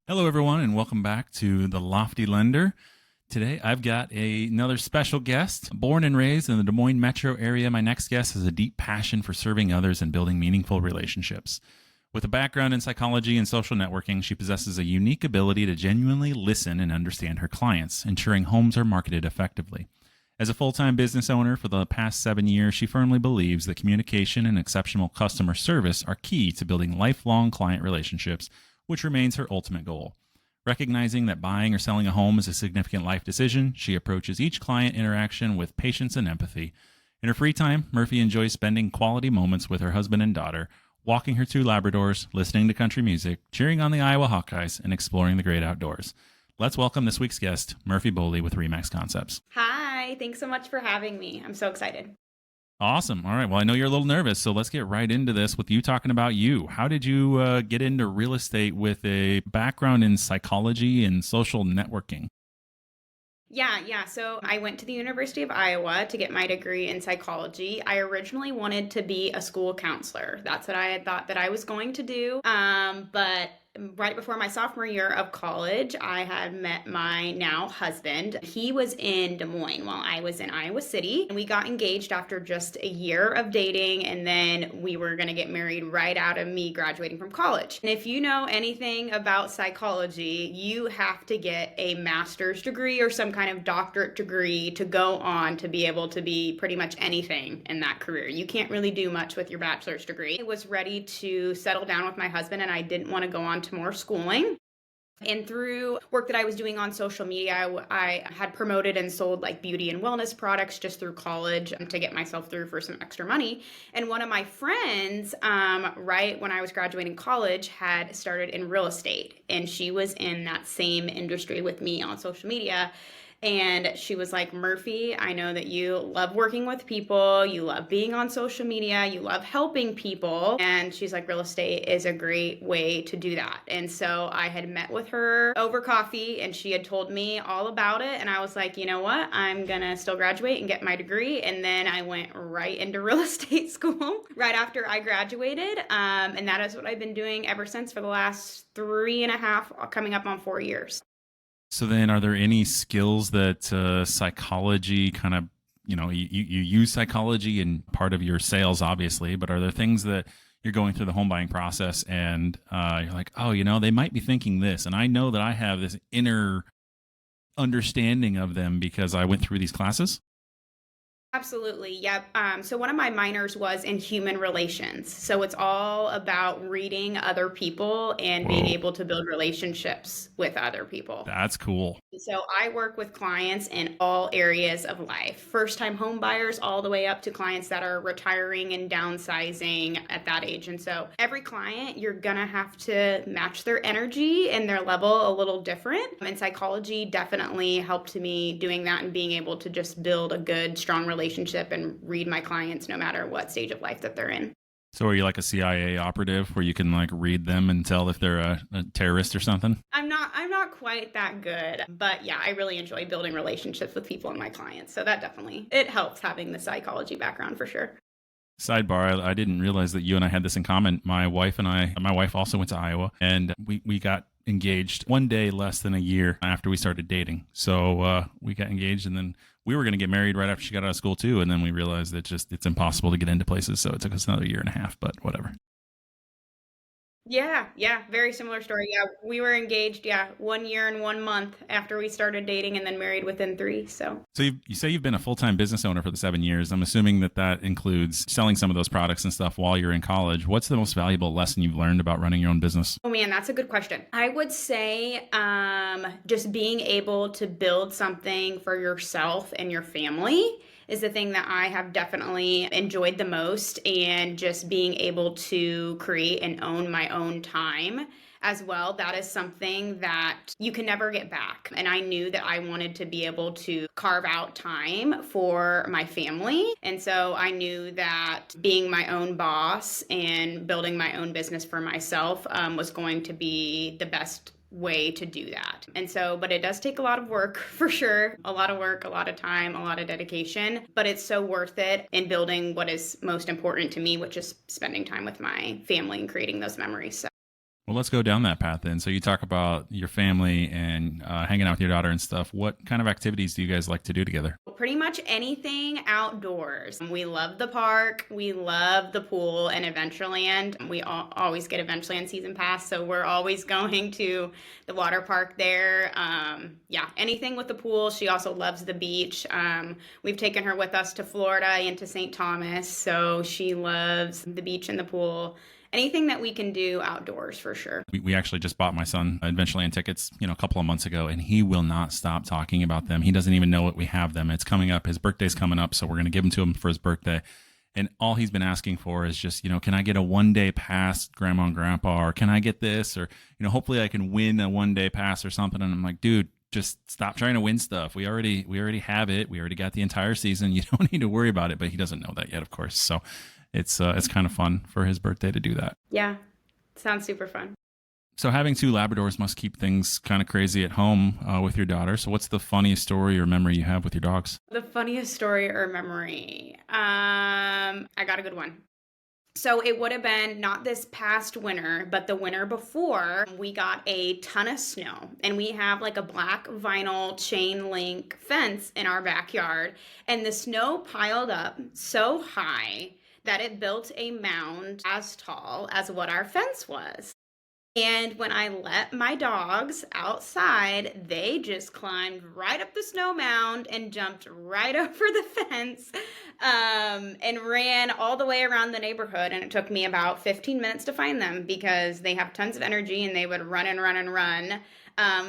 Hello, everyone, and welcome back to The Lofty Lender. Today, I've got another special guest. Born and raised in the Des Moines metro area, my next guest has a deep passion for serving others and building meaningful relationships. With a background in psychology and social networking, she possesses a unique ability to genuinely listen and understand her clients, ensuring homes are marketed effectively. As a full-time business owner for the past 7 years, she firmly believes that communication and exceptional customer service are key to building lifelong client relationships, which remains her ultimate goal. Recognizing that buying or selling a home is a significant life decision, she approaches each client interaction with patience and empathy. In her free time, Murphy enjoys spending quality moments with her husband and daughter, walking her two Labradors, listening to country music, cheering on the Iowa Hawkeyes, and exploring the great outdoors. Let's welcome this week's guest, Murphy Boley with Remax Concepts. Hi, thanks so much for having me. I'm so excited. Awesome. All right. Well, I know you're a little nervous, so let's get right into this with you talking about you. How did you get into real estate with a background in psychology and social networking? Yeah. So I went to the University of Iowa to get my degree in psychology. I originally wanted to be a school counselor. That's what I had thought that I was going to do. But right before my sophomore year of college, I had met my now husband. He was in Des Moines while I was in Iowa City. And we got engaged after just a year of dating. And then we were going to get married right out of me graduating from college. And if you know anything about psychology, you have to get a master's degree or some kind of doctorate degree to go on to be able to be pretty much anything in that career. You can't really do much with your bachelor's degree. I was ready to settle down with my husband and I didn't want to go on to more schooling. And through work that I was doing on social media, I had promoted and sold like beauty and wellness products just through college to get myself through for some extra money. And one of my friends, right when I was graduating college, had started in real estate. And she was in that same industry with me on social media. And she was like, Murphy, I know that you love working with people, you love being on social media, you love helping people. And she's like, real estate is a great way to do that. And so I had met with her over coffee and she had told me all about it. And I was like, you know what? I'm going to still graduate and get my degree. And then I went right into real estate school right after I graduated. And that is what I've been doing ever since for the last 3.5, coming up on 4 years. So then, are there any skills that psychology kind of, you use psychology in part of your sales, obviously, but are there things that you're going through the home buying process and you're like, oh, they might be thinking this. And I know that I have this inner understanding of them because I went through these classes? Absolutely. Yep. So one of my minors was in human relations. So it's all about reading other people and being Whoa, able to build relationships with other people. that's cool. So I work with clients in all areas of life, first time home buyers all the way up to clients that are retiring and downsizing at that age. And so every client, you're going to have to match their energy and their level a little different. And psychology definitely helped me doing that and being able to just build a good, strong relationship and read my clients no matter what stage of life that they're in. So are you like a CIA operative where you can like read them and tell if they're a terrorist or something? I'm not quite that good, but yeah, I really enjoy building relationships with people and my clients. So that definitely, it helps having the psychology background for sure. Sidebar, I didn't realize that you and I had this in common. My wife also went to Iowa, and we got engaged one day less than a year after we started dating. So we got engaged, and then we were going to get married right after she got out of school too. And then we realized that it's impossible to get into places. So it took us another year and a half, but whatever. Yeah, very similar story. Yeah, we were engaged, 1 year and 1 month after we started dating and then married within three. So So you say you've been a full-time business owner for the 7 years. I'm assuming that that includes selling some of those products and stuff while you're in college. What's the most valuable lesson you've learned about running your own business? Oh man, that's a good question. I would say just being able to build something for yourself and your family is the thing that I have definitely enjoyed the most, and just being able to create and own my own time as well. That is something that you can never get back. And I knew that I wanted to be able to carve out time for my family. And so I knew that being my own boss and building my own business for myself was going to be the best way to do that. And so, but it does take a lot of work for sure. A lot of work, a lot of time, a lot of dedication, but it's so worth it in building what is most important to me, which is spending time with my family and creating those memories. So Well, let's go down that path then. So you talk about your family and hanging out with your daughter and stuff. What kind of activities do you guys like to do together? Pretty much anything outdoors. We love the park, we love the pool and Adventureland. We always get Adventureland season pass, so we're always going to the water park there. Yeah, anything with the pool. She also loves the beach. We've taken her with us to Florida and to St. Thomas, so she loves the beach and the pool. Anything that we can do outdoors for sure. We actually just bought my son Adventureland tickets, a couple of months ago, and he will not stop talking about them. He doesn't even know what we have them. It's coming up. His birthday's coming up, so we're going to give them to him for his birthday. And all he's been asking for is just, can I get a 1 day pass, Grandma and Grandpa, or can I get this? Or, hopefully I can win a 1 day pass or something. And I'm like, dude, just stop trying to win stuff. We already have it. We already got the entire season. You don't need to worry about it. But he doesn't know that yet, of course. So it's kind of fun for his birthday to do that. Yeah, sounds super fun. So having two Labradors must keep things kind of crazy at home with your daughter. So what's the funniest story or memory you have with your dogs? The funniest story or memory? I got a good one. So it would have been not this past winter, but the winter before, we got a ton of snow. And we have like a black vinyl chain link fence in our backyard. And the snow piled up so high that it built a mound as tall as what our fence was. And when I let my dogs outside, they just climbed right up the snow mound and jumped right over the fence and ran all the way around the neighborhood. And it took me about 15 minutes to find them because they have tons of energy and they would run and run and run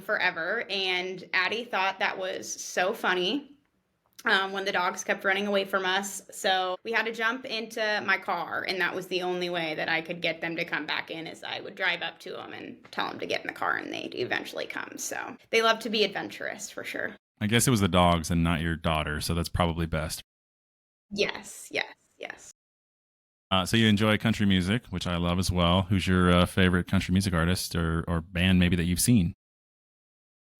forever. And Addie thought that was so funny. When the dogs kept running away from us. So we had to jump into my car, and that was the only way that I could get them to come back in is I would drive up to them and tell them to get in the car, and they'd eventually come. So they love to be adventurous for sure. I guess it was the dogs and not your daughter, so that's probably best. Yes. So you enjoy country music, which I love as well. Who's your favorite country music artist or band maybe that you've seen?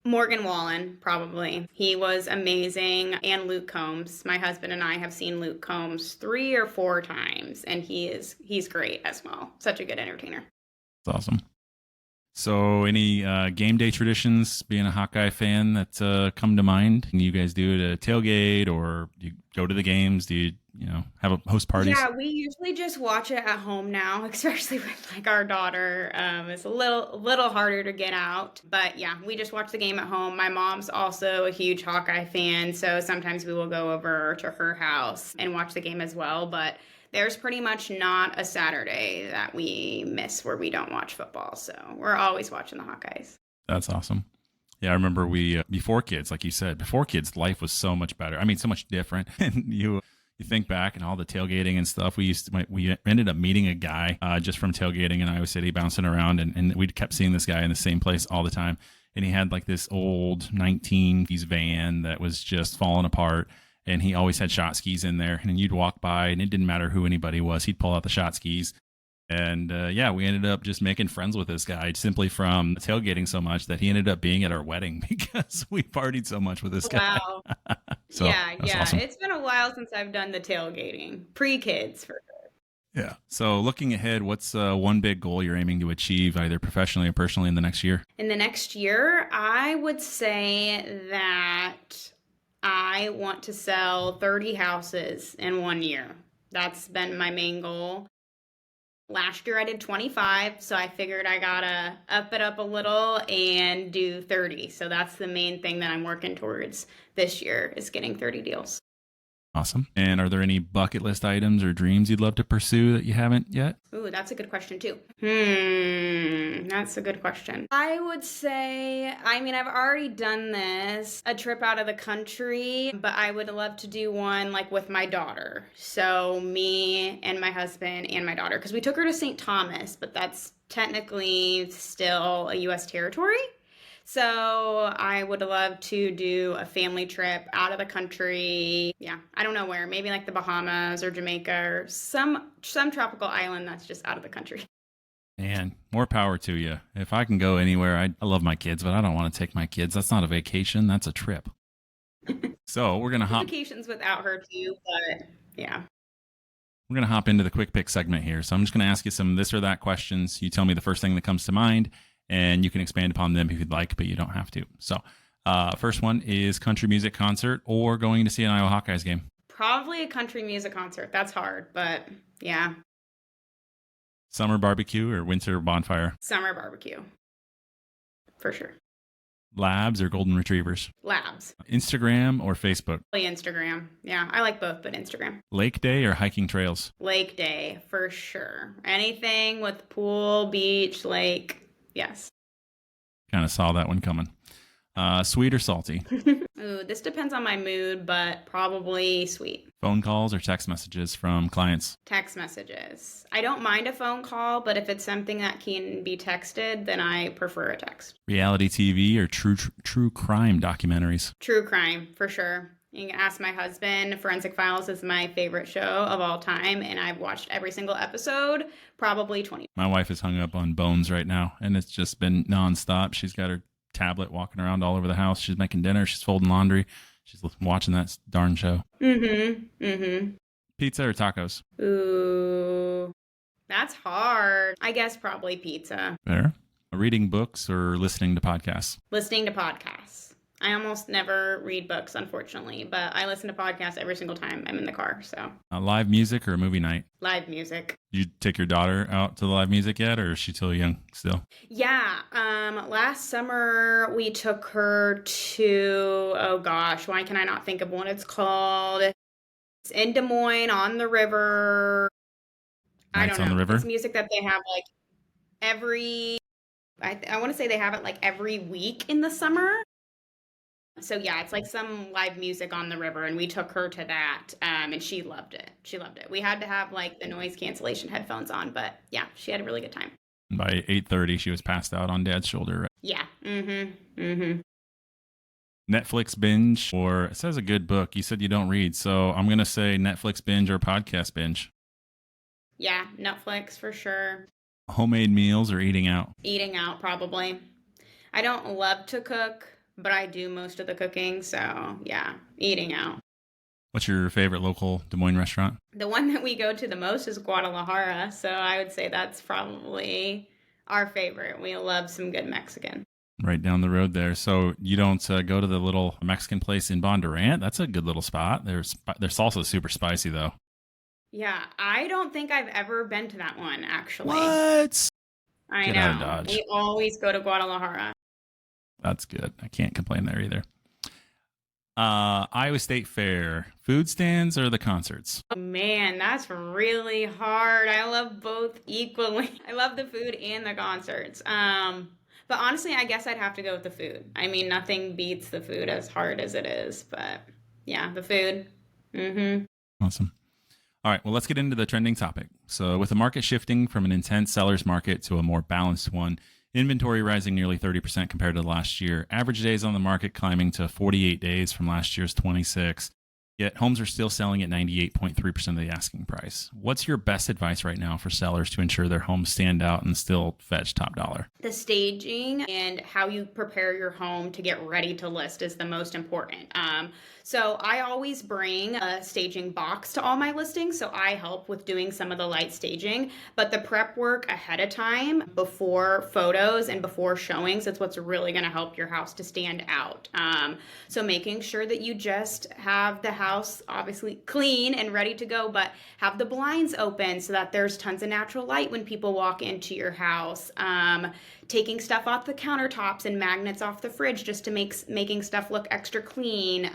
Morgan Wallen, probably. He was amazing. And Luke Combs. My husband and I have seen Luke Combs 3 or 4 times, and he's great as well. Such a good entertainer. That's awesome. So any game day traditions, being a Hawkeye fan, that come to mind? Can you guys do it at a tailgate, or do you go to the games? Do you have a host parties? Yeah, we usually just watch it at home now, especially with like our daughter. It's a little harder to get out, but yeah, we just watch the game at home. My mom's also a huge Hawkeye fan, so sometimes we will go over to her house and watch the game as well. But there's pretty much not a Saturday that we miss where we don't watch football. So we're always watching the Hawkeyes. That's awesome. Yeah, I remember before kids, like you said, before kids, life was so much better. I mean, so much different. And you think back and all the tailgating and stuff. We ended up meeting a guy just from tailgating in Iowa City, bouncing around, and we kept seeing this guy in the same place all the time. And he had like this old 1950s van that was just falling apart. And he always had shot skis in there. And you'd walk by, and it didn't matter who anybody was. He'd pull out the shot skis. And we ended up just making friends with this guy simply from tailgating so much that he ended up being at our wedding because we partied so much with this guy. Wow. So, yeah. Awesome. It's been a while since I've done the tailgating. Pre-kids for sure. Yeah. So looking ahead, what's one big goal you're aiming to achieve either professionally or personally in the next year? In the next year, I would say that I want to sell 30 houses in 1 year. That's been my main goal. Last year I did 25, so I figured I gotta up it up a little and do 30. So that's the main thing that I'm working towards this year is getting 30 deals. Awesome. And are there any bucket list items or dreams you'd love to pursue that you haven't yet? Ooh, that's a good question too. That's a good question. I would say, I've already done this, a trip out of the country, but I would love to do one like with my daughter. So me and my husband and my daughter, because we took her to St. Thomas, but that's technically still a U.S. territory. So I would love to do a family trip out of the country. Yeah, I don't know where. Maybe like the Bahamas or Jamaica or some tropical island that's just out of the country. Man, more power to you. If I can go anywhere, I love my kids, but I don't want to take my kids. That's not a vacation. That's a trip. So we're going to hop. Vacations without her too, but yeah. We're going to hop into the quick pick segment here. So I'm just going to ask you some this or that questions. You tell me the first thing that comes to mind, and you can expand upon them if you'd like, but you don't have to. So first one is country music concert or going to see an Iowa Hawkeyes game. Probably a country music concert. That's hard, but yeah. Summer barbecue or winter bonfire? Summer barbecue. For sure. Labs or golden retrievers? Labs. Instagram or Facebook? Probably Instagram. Yeah, I like both, but Instagram. Lake day or hiking trails? Lake day, for sure. Anything with pool, beach, lake, yes. Kind of saw that one coming. Sweet or salty? Ooh, this depends on my mood, but probably sweet. Phone calls or text messages from clients? Text messages. I don't mind a phone call, but if it's something that can be texted, then I prefer a text. Reality TV or true crime documentaries? True crime, for sure. You can ask my husband. Forensic Files is my favorite show of all time, and I've watched every single episode, probably 20. My wife is hung up on Bones right now, and it's just been nonstop. She's got her tablet walking around all over the house. She's making dinner. She's folding laundry. She's watching that darn show. Pizza or tacos? Ooh, that's hard. I guess probably pizza. Fair. Reading books or listening to podcasts? Listening to podcasts. I almost never read books, unfortunately, but I listen to podcasts every single time I'm in the car, so. Live music or a movie night? Live music. You take your daughter out to the live music yet, or is she still young still? Yeah, last summer we took her to, oh gosh, why can I not think of what it's called? It's in Des Moines on the river. I don't know. On the river? It's music that they have like every, I want to say they have it like every week in the summer. So yeah, it's like some live music on the river, and we took her to that, and she loved it. She loved it. We had to have like the noise cancellation headphones on, but yeah, she had a really good time. By 8:30, she was passed out on Dad's shoulder. Right? Yeah. Netflix binge, or it says a good book. You said you don't read, so I'm gonna say Netflix binge or podcast binge. Yeah, Netflix for sure. Homemade meals or eating out? Eating out, probably. I don't love to cook, but I do most of the cooking, so yeah, eating out. What's your favorite local Des Moines restaurant? The one that we go to the most is Guadalajara, so I would say that's probably our favorite. We love some good Mexican. Right down the road there. So you don't go to the little Mexican place in Bondurant? That's a good little spot. Their salsa is super spicy, though. Yeah, I don't think I've ever been to that one, actually. What? I Get know. out of Dodge. We always go to Guadalajara. That's good. I can't complain there either. Iowa State Fair, food stands or the concerts? Oh, man, that's really hard. I love both equally. I love the food and the concerts. But honestly, I guess I'd have to go with the food. I mean, nothing beats the food as hard as it is. But yeah, the food. Awesome. All right, well, let's get into the trending topic. So with the market shifting from an intense seller's market to a more balanced one, inventory rising nearly 30% compared to last year, average days on the market climbing to 48 days from last year's 26. Yet homes are still selling at 98.3% of the asking price. What's your best advice right now for sellers to ensure their homes stand out and still fetch top dollar? The staging and how you prepare your home to get ready to list is the most important. So I always bring a staging box to all my listings, so I help with doing some of the light staging, but the prep work ahead of time before photos and before showings is what's really going to help your house to stand out. So making sure that you just have the house obviously clean and ready to go, but have the blinds open so that there's tons of natural light when people walk into your house. Taking stuff off the countertops and magnets off the fridge just to making stuff look extra clean.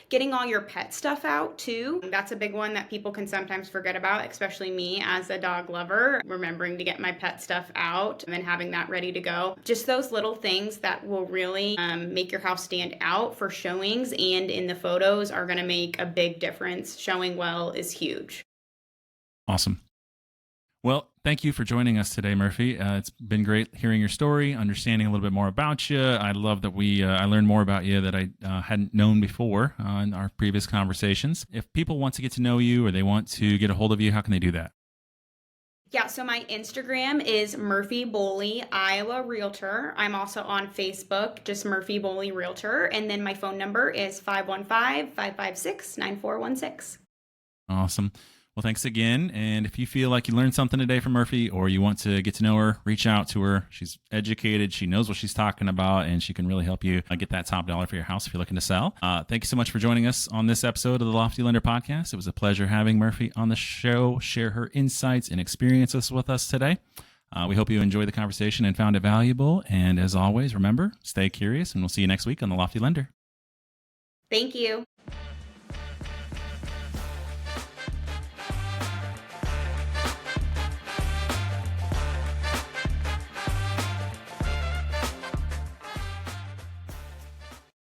Getting all your pet stuff out too. That's a big one that people can sometimes forget about, especially me as a dog lover, remembering to get my pet stuff out and then having that ready to go. Just those little things that will really make your house stand out for showings and in the photos are going to make a big difference. Showing well is huge. Awesome. Well, thank you for joining us today, Murphy. It's been great hearing your story, understanding a little bit more about you. I love that I learned more about you that I hadn't known before in our previous conversations. If people want to get to know you or they want to get a hold of you, how can they do that? Yeah, so my Instagram is Murphy Boley, Iowa Realtor. I'm also on Facebook, just Murphy Boley Realtor. And then my phone number is 515-556-9416. Awesome. Well, thanks again. And if you feel like you learned something today from Murphy or you want to get to know her, reach out to her. She's educated. She knows what she's talking about, and she can really help you get that top dollar for your house if you're looking to sell. Thank you so much for joining us on this episode of the Lofty Lender Podcast. It was a pleasure having Murphy on the show, share her insights and experiences with us today. We hope you enjoyed the conversation and found it valuable. And as always, remember, stay curious, and we'll see you next week on the Lofty Lender. Thank you.